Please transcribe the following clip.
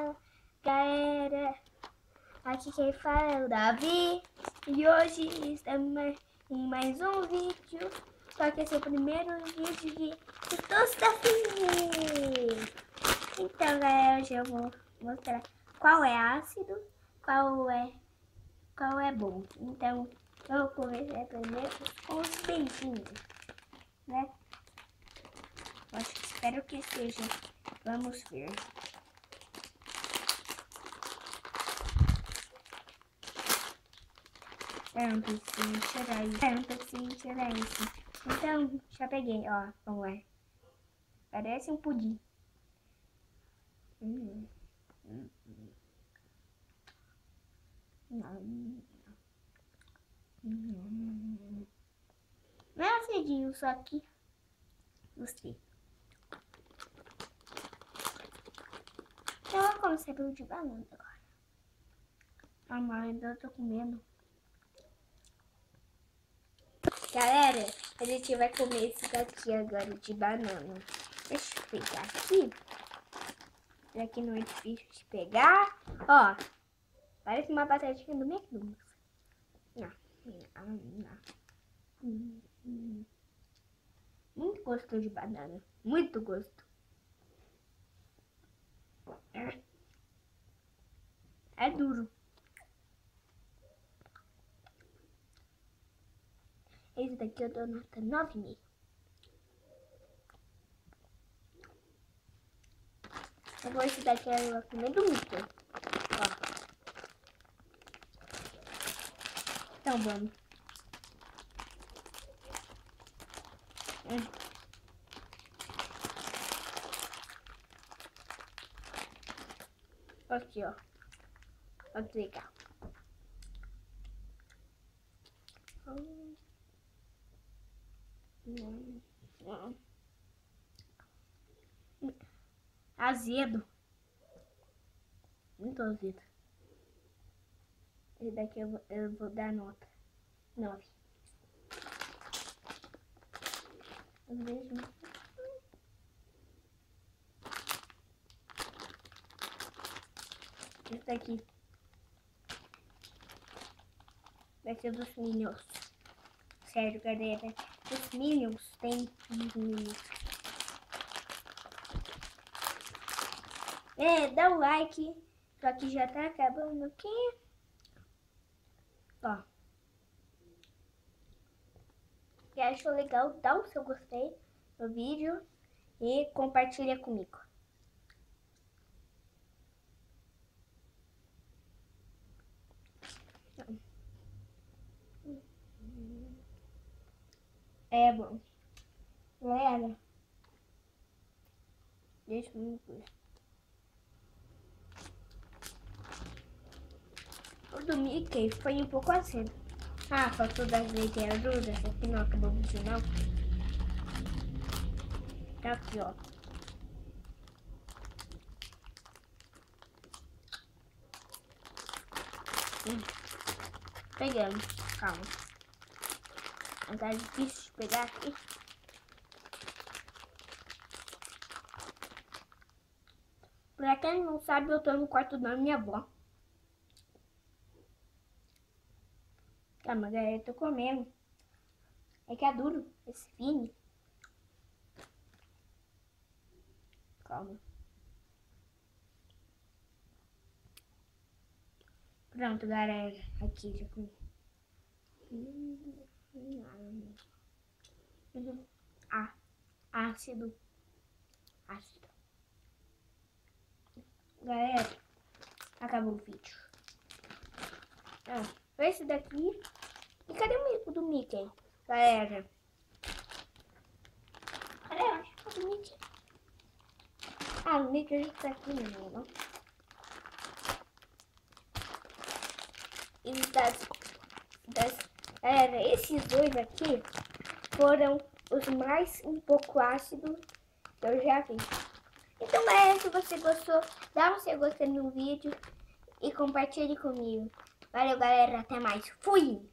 Fala, galera, aqui quem fala é o Davi e hoje estamos em mais um vídeo, só que esse é o primeiro vídeo de todos da Fini. Então, galera, hoje eu vou mostrar qual é ácido, qual é bom. Então, eu vou começar primeiro com os beijinhos, né? Espero que seja. Vamos ver. Não preciso tirar isso. Não preciso tirar isso. Então, já peguei, ó. Como é? Parece um pudim. Não é azedinho, só que gostei. Então, eu vou começar pelo de banana agora. Ah, mas ainda eu tô comendo. Galera, a gente vai comer esse daqui agora de banana. Deixa eu pegar aqui. Esse aqui não é difícil de pegar. Ó, parece uma batatinha do McDonald's. Muito gosto de banana. Muito gosto. É duro. Esse daqui eu dou nota 9,5. Eu vou esse daqui eu vou comer do Mickey. Ó. Então vamos. Aqui, ó. Olha que legal. Azedo. Muito azedo. Esse daqui eu vou dar nota 9. Às vezes não. Esse daqui vai ser dos Minions. Sério, galera. Os Minions tem uns Minions. Dá um like. Só que já tá acabando aqui. Ó. Se achou legal, dá o seu gostei no vídeo e compartilha comigo. É bom. Galera, deixa eu ver. O do Mickey foi um pouco azedo. Ah, faltou das leituras. Esse aqui não acabou o vídeo, não. Tá aqui, ó. Pegando. Calma. Agora é difícil de pegar aqui. Pra quem não sabe, eu tô no quarto da minha avó. Calma, galera, eu tô comendo. É que é duro, esse fino. Calma. Pronto, galera. Aqui, já comi. Ácido. Galera, acabou o vídeo. Esse daqui. E cadê o do Mickey? Galera. Cadê? Acho que é do Mickey. Ah, o Mickey já tá aqui, menino. E galera, esses dois aqui foram os mais um pouco ácidos que eu já vi. Então, galera, se você gostou, dá um seu gostei no vídeo e compartilhe comigo. Valeu, galera. Até mais. Fui!